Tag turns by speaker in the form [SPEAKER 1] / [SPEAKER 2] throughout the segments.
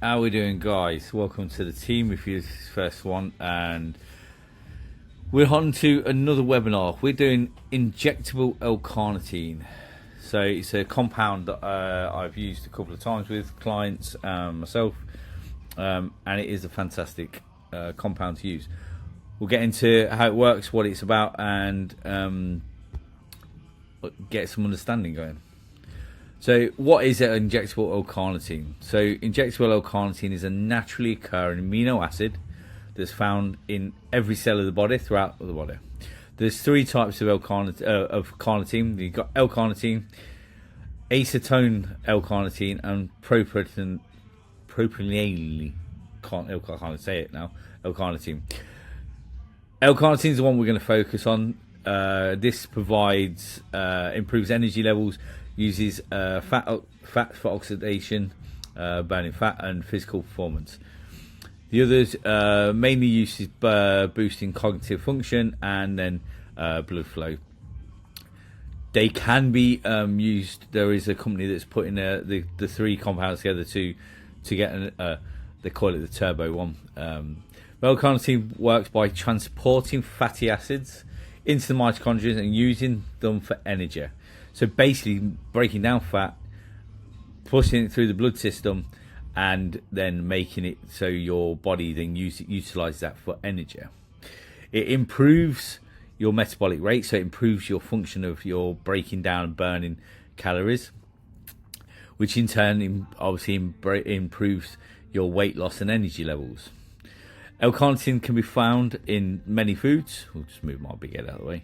[SPEAKER 1] How we doing, guys? Welcome to the team. If you're the first one, and we're on to another webinar. We're doing injectable L-carnitine. So it's a compound that I've used a couple of times with clients, myself, and it is a fantastic compound to use. We'll get into how it works, what it's about, and get some understanding going. So what is an injectable L-carnitine? So injectable L-carnitine is a naturally occurring amino acid that's found in every cell of the body, throughout the body. There's three types of carnitine. You've got L-carnitine, acetone L-carnitine, and propionate. I can't say it now. L-carnitine. L-carnitine is the one we're going to focus on. This provides, improves energy levels, uses fat for oxidation, burning fat, and physical performance. The others mainly uses boosting cognitive function and then blood flow. They can be used. There is a company that's putting the three compounds together to get they call it the turbo one. L-carnitine works by transporting fatty acids into the mitochondria and using them for energy. So basically breaking down fat, pushing it through the blood system, and then making it so your body then utilizes that for energy. It improves your metabolic rate, so it improves your function of your breaking down and burning calories, which in turn obviously improves your weight loss and energy levels. L-carnitine can be found in many foods. We'll just move my big head out of the way.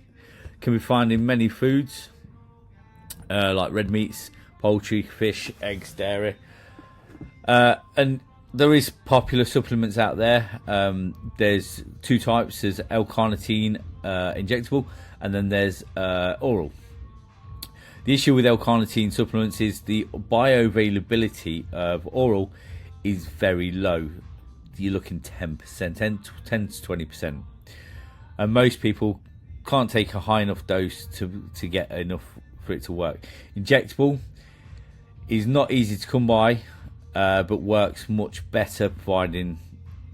[SPEAKER 1] Can be found in many foods, like red meats, poultry, fish, eggs, dairy, and there is popular supplements out there. There's two types. There's L-carnitine injectable, and then there's oral. The issue with L-carnitine supplements is the bioavailability of oral is very low. You're looking 10% to 20%, and most people can't take a high enough dose to get enough for it to work. Injectable is not easy to come by, but works much better, providing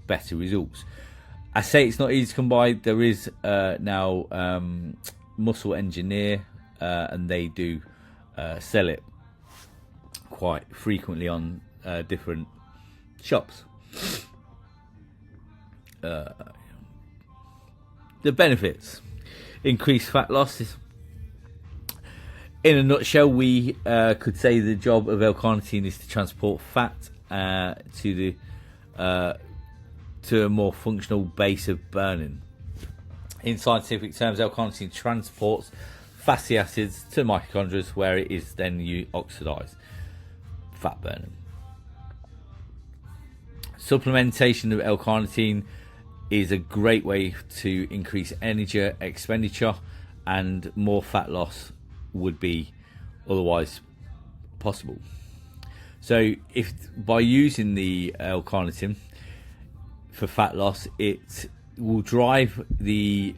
[SPEAKER 1] better results. I say it's not easy to come by. There is now Muscle Engineer, and they do sell it quite frequently on different shops. The benefits: increased fat loss. In a nutshell, we could say the job of L-carnitine is to transport fat to a more functional base of burning. In scientific terms, L-carnitine transports fatty acids to mitochondria, where it is then oxidized, fat burning. Supplementation of L-carnitine is a great way to increase energy expenditure, and more fat loss would be otherwise possible. So if by using the L-carnitine for fat loss, it will drive the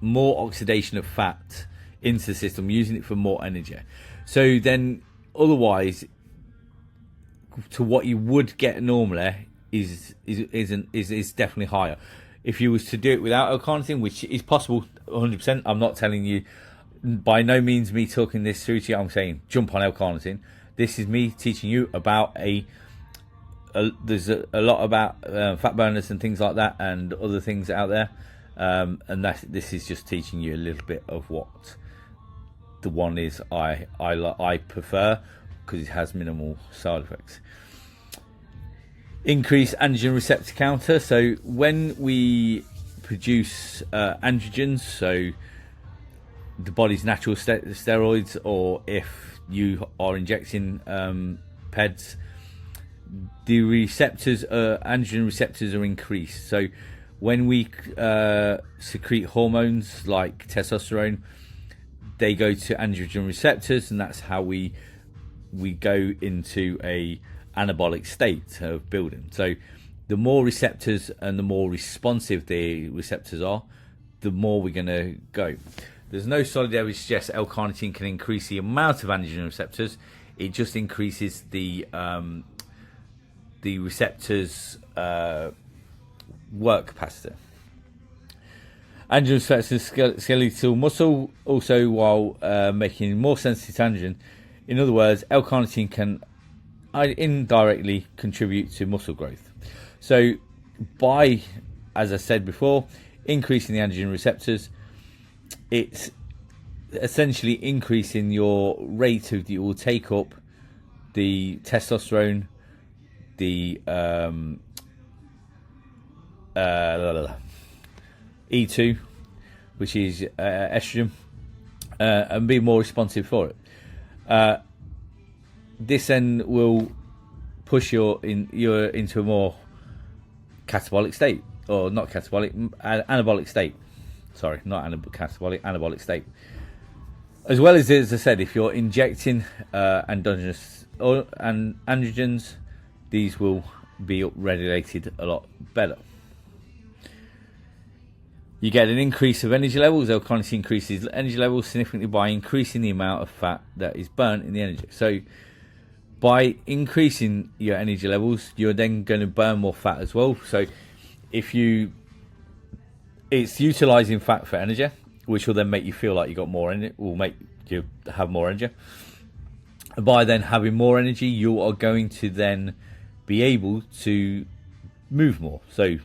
[SPEAKER 1] more oxidation of fat into the system, using it for more energy. So then otherwise, to what you would get normally is definitely higher. If you was to do it without L-carnitine, which is possible 100%, I'm not telling you, by no means me talking this through to you, I'm saying jump on L-carnitine. This is me teaching you about there's a lot about fat burners and things like that, and other things out there, and this is just teaching you a little bit of what the one is I prefer, because it has minimal side effects. Increase androgen receptor counter. So when we produce androgens, so the body's natural steroids, or if you are injecting PEDs, the receptors, androgen receptors, are increased. So when we secrete hormones like testosterone, they go to androgen receptors, and that's how we go into a anabolic state of building. So the more receptors and the more responsive the receptors are, the more we're going to go. There's no solid evidence to suggest L-carnitine can increase the amount of androgen receptors. It just increases the the receptors work capacity. Androgen affects skeletal muscle also, while making more sensitive to androgen. In other words, L-carnitine can indirectly contribute to muscle growth. So by, as I said before, increasing the androgen receptors, it's essentially increasing your rate of, you will take up the testosterone, the E2, which is estrogen, and be more responsive for it. This then will push you into a more catabolic state, or not catabolic, anabolic state. Sorry, not catabolic, anabolic state. As well as I said, if you're injecting androgens, these will be upregulated a lot better. You get an increase of energy levels. L-carnitine increases energy levels significantly by increasing the amount of fat that is burnt in the energy. So by increasing your energy levels, you're then going to burn more fat as well. So it's utilizing fat for energy, which will then make you feel like you got more energy, will make you have more energy. By then having more energy, you are going to then be able to move more. So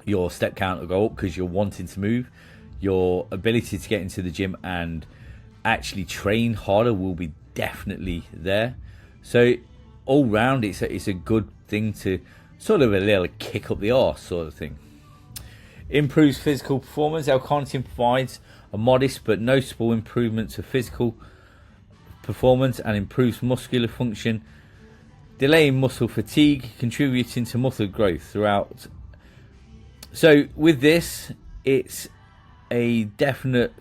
[SPEAKER 1] your step count will go up because you're wanting to move. Your ability to get into the gym and actually train harder will be definitely there. So all round, it's a good thing to sort of a little kick up the arse sort of thing. Improves physical performance. L-carnitine provides a modest but noticeable improvement to physical performance and improves muscular function, delaying muscle fatigue, contributing to muscle growth throughout. So with this, it's a definite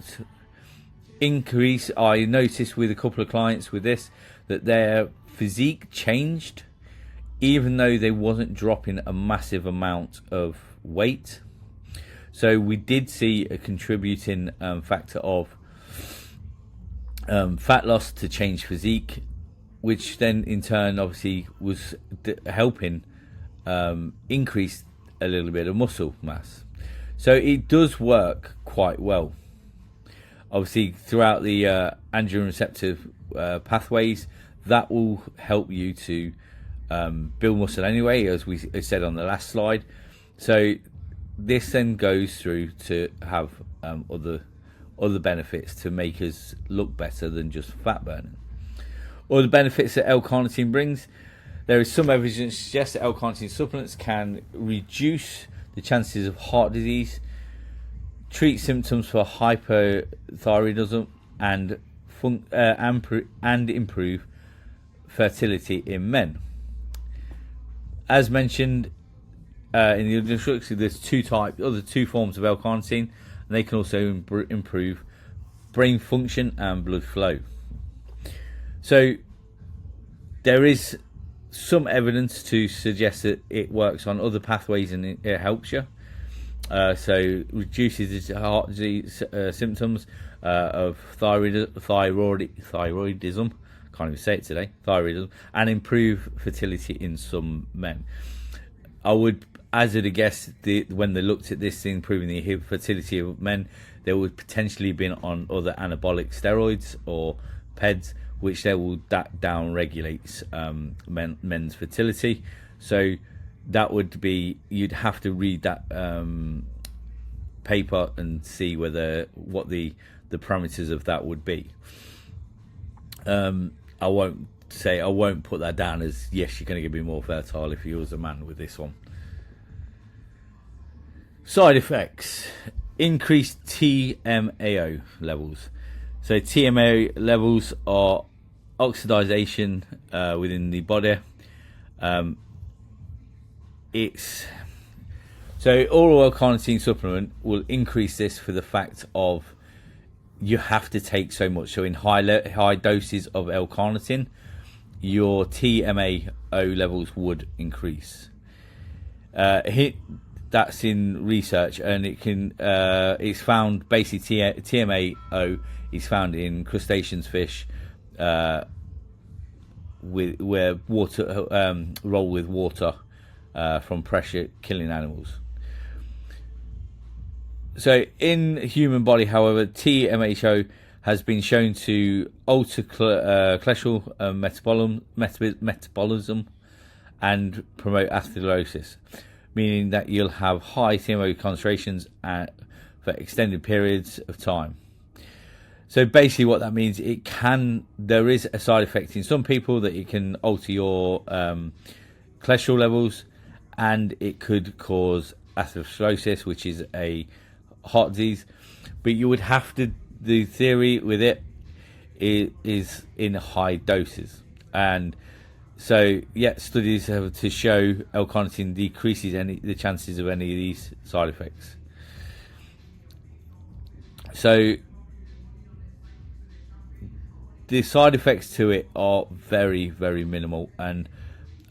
[SPEAKER 1] increase. I noticed with a couple of clients with this that their physique changed, even though they wasn't dropping a massive amount of weight. So we did see a contributing factor of fat loss to change physique, which then in turn obviously was helping increase a little bit of muscle mass. So it does work quite well. Obviously throughout the androgen receptor pathways, that will help you to build muscle anyway, as we said on the last slide. So this then goes through to have other benefits to make us look better than just fat burning. Other benefits that L-carnitine brings. There is some evidence to suggest that L-carnitine supplements can reduce the chances of heart disease, treat symptoms for hypothyroidism, and improve fertility in men. As mentioned in the introduction, there's two forms of L-carnitine, and they can also improve brain function and blood flow. So there is some evidence to suggest that it works on other pathways and it helps you. So reduces the heart disease symptoms of thyroidism. Can't even say it today. Thyroidism, and improve fertility in some men. I would hazard a guess when they looked at this thing, improving the fertility of men, they would potentially been on other anabolic steroids or PEDs, which they will down regulates men's fertility. So that would be, you'd have to read that paper and see what the parameters of that would be. I won't put that down as yes, you're going to be more fertile if you was a man with this one. Side effects: increased TMAO levels. So TMAO levels are oxidation within the body. So oral L-carnitine supplement will increase this for the fact of you have to take so much. So in high doses of L-carnitine, your TMAO levels would increase. That's in research, and it's found basically TMAO is found in crustaceans, fish, where water roll with water from pressure, killing animals. So in human body, however, TMHO has been shown to alter cholesterol metabolism and promote atherosclerosis, meaning that you'll have high TMO concentrations for extended periods of time. So basically what that means, there is a side effect in some people that it can alter your cholesterol levels, and it could cause atherosclerosis, which is a heart disease. But you would have to, the theory with it is in high doses. And so, studies have to show L-carnitine decreases the chances of any of these side effects. So the side effects to it are very, very minimal, and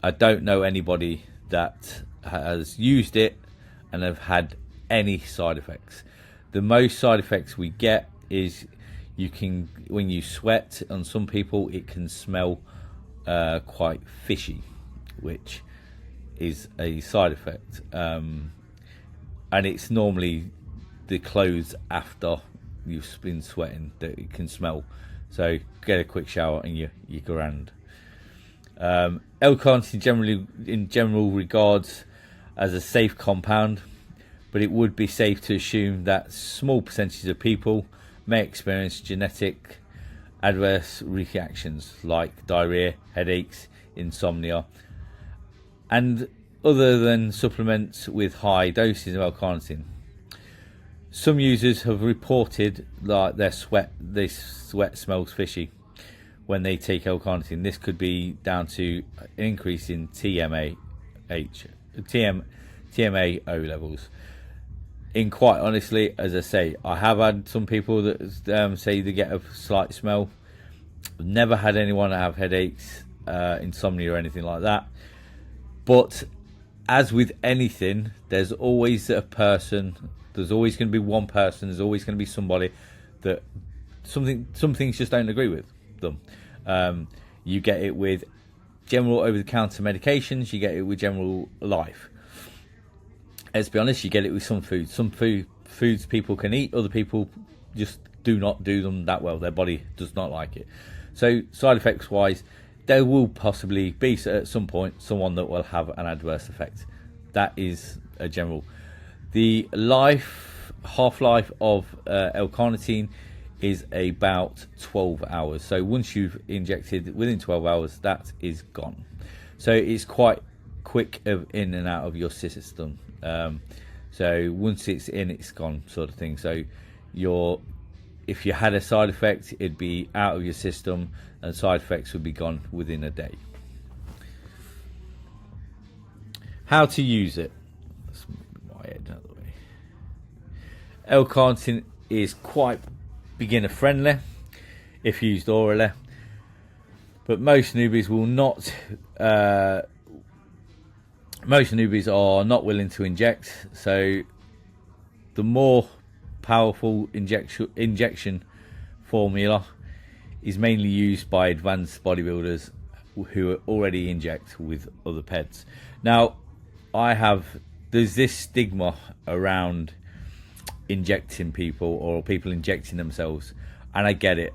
[SPEAKER 1] I don't know anybody that has used it and have had any side effects. The most side effects we get is when you sweat, on some people it can smell quite fishy, which is a side effect, and it's normally the clothes after you've been sweating that it can smell. So get a quick shower and you're grand. L-carnitine in general regards as a safe compound, but it would be safe to assume that small percentages of people may experience genetic adverse reactions like diarrhea, headaches, insomnia, and other than supplements with high doses of L-carnitine. Some users have reported that their sweat smells fishy when they take L-carnitine. This could be down to an increase in TMAO levels. In quite honestly, as I say, I have had some people that say they get a slight smell. I've never had anyone have headaches, insomnia or anything like that. But as with anything, there's always a person. There's always going to be one person. There's always going to be somebody that some things just don't agree with them. You get it with general over-the-counter medications. You get it with general life. Let's be honest, you get it with some foods. Some foods people can eat, other people just do not do them that well. Their body does not like it. So side effects wise, there will possibly be at some point someone that will have an adverse effect. That is a general. The half-life of L-carnitine is about 12 hours. So once you've injected, within 12 hours, that is gone. So it's quite quick in and out of your system. So once it's in, it's gone, sort of thing. So if you had a side effect, it'd be out of your system, and side effects would be gone within a day. How to use it? Let's move my head out of the way. L-carnitine is quite beginner friendly if used orally, but most newbies will not. Most newbies are not willing to inject, so the more powerful injection formula is mainly used by advanced bodybuilders who already inject with other peds. Now, there's this stigma around injecting people or people injecting themselves, and I get it.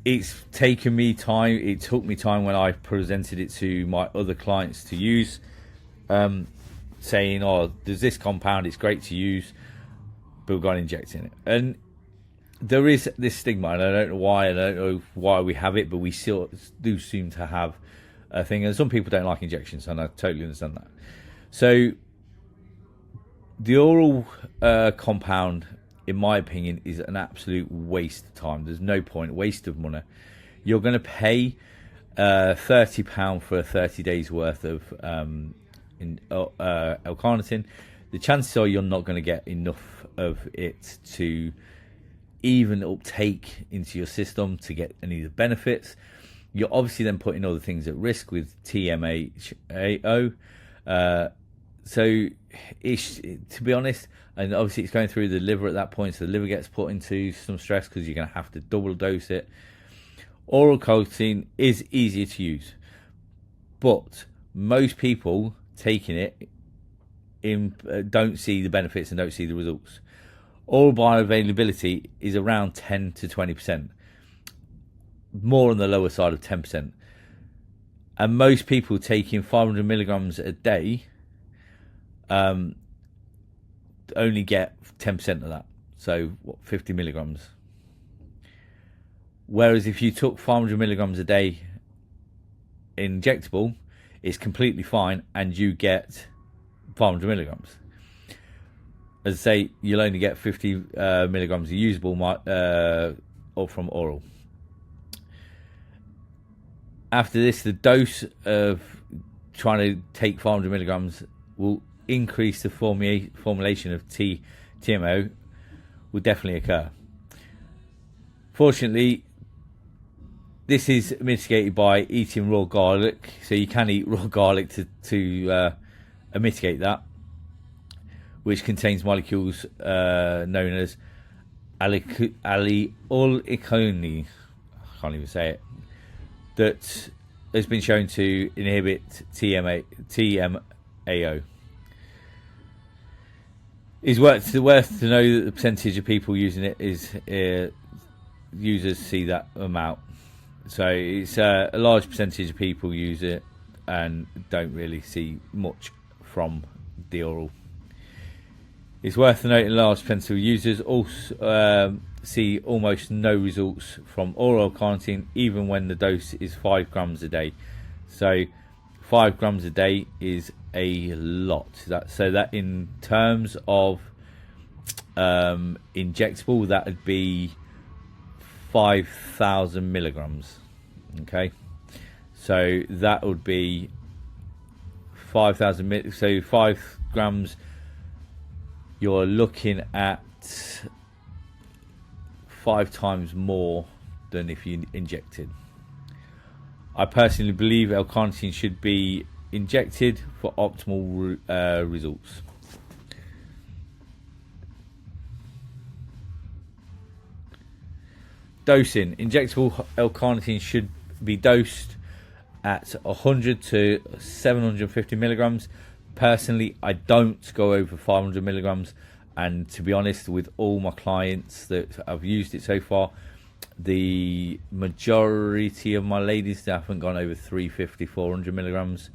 [SPEAKER 1] It's taken me time. It took me time when I presented it to my other clients to use, saying, "Oh, there's this compound. It's great to use, but we've got injecting it." And there is this stigma, and I don't know why. I don't know why we have it, but we still do seem to have a thing. And some people don't like injections, and I totally understand that. So the oral compound, in my opinion, is an absolute waste of time. There's no point, waste of money. You're going to pay £30 for 30 days worth of L-carnitine. The chances are you're not going to get enough of it to even uptake into your system to get any of the benefits. You're obviously then putting other things at risk with TMAO. So, to be honest, and obviously it's going through the liver at that point, so the liver gets put into some stress because you're going to have to double dose it. Oral carnitine is easier to use, but most people taking it don't see the benefits and don't see the results. Oral bioavailability is around 10 to 20%, more on the lower side of 10%. And most people taking 500 milligrams a day only get 10% of that. So, 50 milligrams. Whereas if you took 500 milligrams a day injectable, it's completely fine and you get 500 milligrams. As I say, you'll only get 50 milligrams of usable or from oral. After this, the dose of trying to take 500 milligrams will increase the formulation of TMO will definitely occur. Fortunately, this is mitigated by eating raw garlic, so you can eat raw garlic to mitigate that, which contains molecules known as L-carnitine, I can't even say it, that has been shown to inhibit TMAO. It's worth to know that the percentage of people using it is users see that amount. So it's a large percentage of people use it and don't really see much from the oral. It's worth noting large percentage of users also see almost no results from oral carnitine, even when the dose is 5 grams a day. So 5 grams a day is a lot. So that in terms of injectable, that would be 5,000 milligrams. Okay, so that would be 5,000. So 5 grams, you're looking at 5 times more than if you injected. I personally believe L-carnitine should be injected for optimal results. Dosing. Injectable L-carnitine should be dosed at 100 to 750 milligrams. Personally, I don't go over 500 milligrams, and to be honest, with all my clients that I've used it so far, the majority of my ladies haven't gone over 350, 400 milligrams,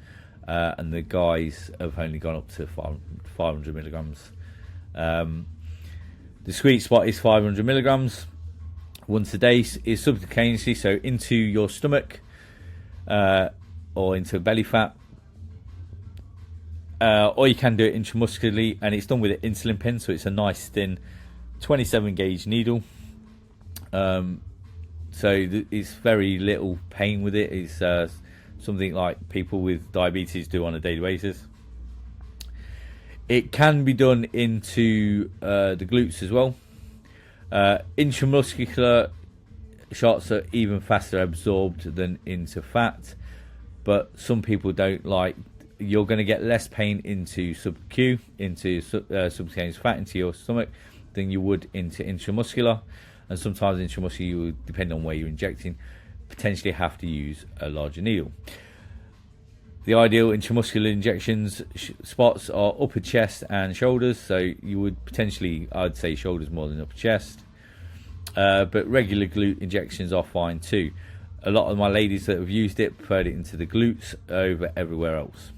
[SPEAKER 1] and the guys have only gone up to 500 milligrams. The sweet spot is 500 milligrams once a day. Is subcutaneously, so into your stomach or into belly fat, or you can do it intramuscularly, and it's done with an insulin pen, so it's a nice thin 27 gauge needle. So it's very little pain with it. It's something like people with diabetes do on a daily basis. It can be done into the glutes as well. Intramuscular shots are even faster absorbed than into fat, but some people don't like. You're going to get less pain into sub-Q, into subcutaneous fat into your stomach, than you would into intramuscular. And sometimes intramuscular, you would, depending on where you're injecting, potentially have to use a larger needle. The ideal intramuscular injections spots are upper chest and shoulders, so you would potentially, I'd say shoulders more than upper chest, but regular glute injections are fine too. A lot of my ladies that have used it preferred it into the glutes over everywhere else.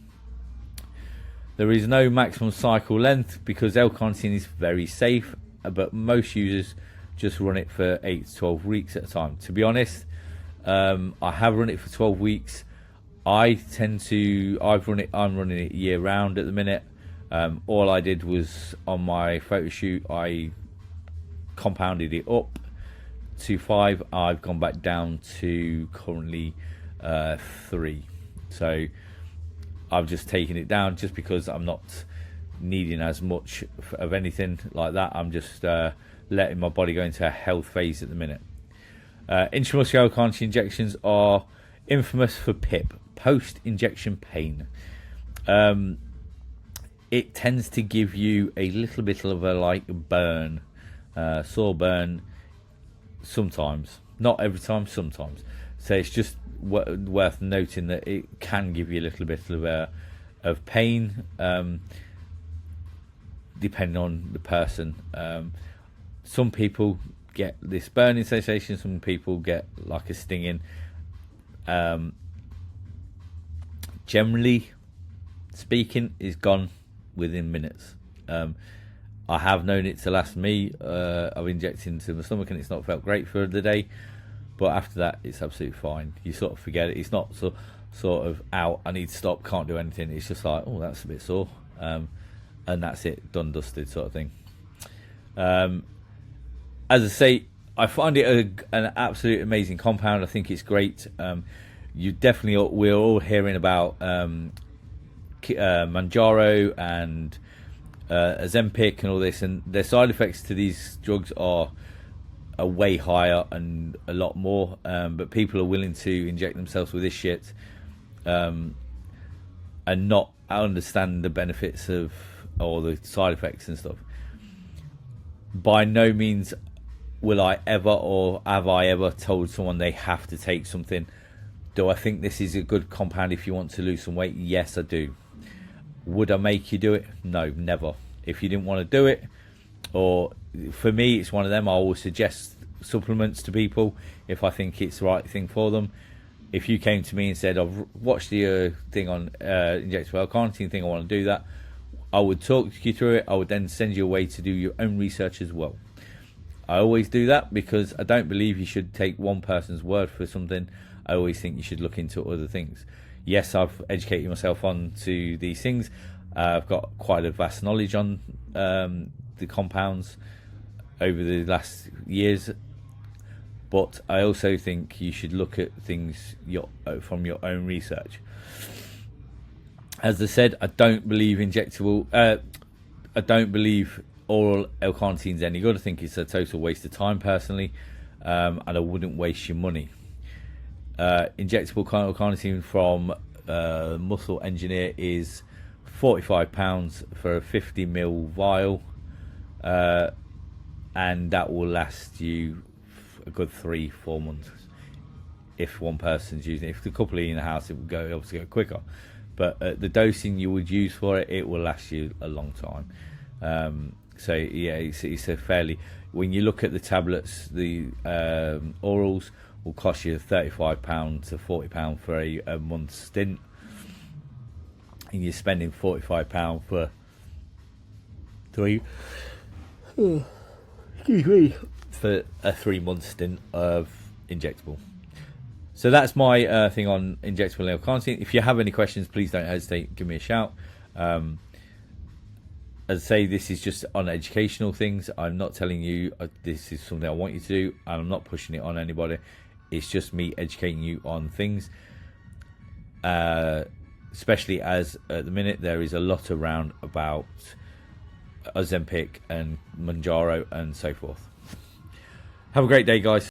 [SPEAKER 1] There is no maximum cycle length because L-carnitine is very safe, but most users just run it for 8 to 12 weeks at a time. To be honest, I have run it for 12 weeks. I'm running it year round at the minute. All I did was on my photo shoot, I compounded it up to 5. I've gone back down to currently 3. So I've just taken it down just because I'm not needing as much of anything like that. I'm just letting my body go into a health phase at the minute. Intramuscular L-carnitine injections are infamous for PIP, post-injection pain. It tends to give you a little bit of a burn, sore burn sometimes, not every time, sometimes. So it's just worth noting that it can give you a little bit of pain, depending on the person. Some people get this burning sensation, some people get like a stinging. Generally speaking, is gone within minutes. I have known it to last me. I've injected into my stomach and it's not felt great for the day, but after that it's absolutely fine. You sort of forget it. It's not sort of out, I need to stop, can't do anything. It's just like, oh, that's a bit sore, and that's it, done, dusted, sort of thing. As I say, I find it an absolute amazing compound. I think it's great. You definitely, we're all hearing about Manjaro and Ozempic and all this, and their side effects to these drugs are way higher and a lot more, but people are willing to inject themselves with this shit and not understand the benefits of, or the side effects and stuff. By no means will I ever, or have I ever, told someone they have to take something. Do I think this is a good compound if you want to lose some weight? Yes, I do. Would I make you do it? No, never. If you didn't want to do it, or for me, it's one of them. I always suggest supplements to people if I think it's the right thing for them. If you came to me and said, I've watched the thing on injectable L-carnitine thing, I want to do that, I would talk you through it. I would then send you away to do your own research as well. I always do that because I don't believe you should take one person's word for something. I always think you should look into other things. Yes, I've educated myself on to these things. I've got quite a vast knowledge on the compounds over the last years, but I also think you should look at things from your own research. As I said, I don't believe injectable. I don't believe oral L-carnitine is any good. I think it's a total waste of time personally, and I wouldn't waste your money. Injectable L-carnitine from Muscle Engineer is £45 for a 50 ml vial, and that will last you a good 3-4 months if one person's using it. If the couple are in the house, it will obviously go quicker, but the dosing you would use for it, it will last you a long time. So yeah, it's a fairly, when you look at the tablets, the orals will cost you £35 to £40 for a month's stint, and you're spending £45 for a 3-month stint of injectable. So that's my thing on injectable L-carnitine. If you have any questions, please don't hesitate, give me a shout. As I say, this is just on educational things. I'm not telling you this is something I want you to do, and I'm not pushing it on anybody. It's just me educating you on things, especially as at the minute there is a lot around about Ozempic and Manjaro and so forth. Have a great day, guys.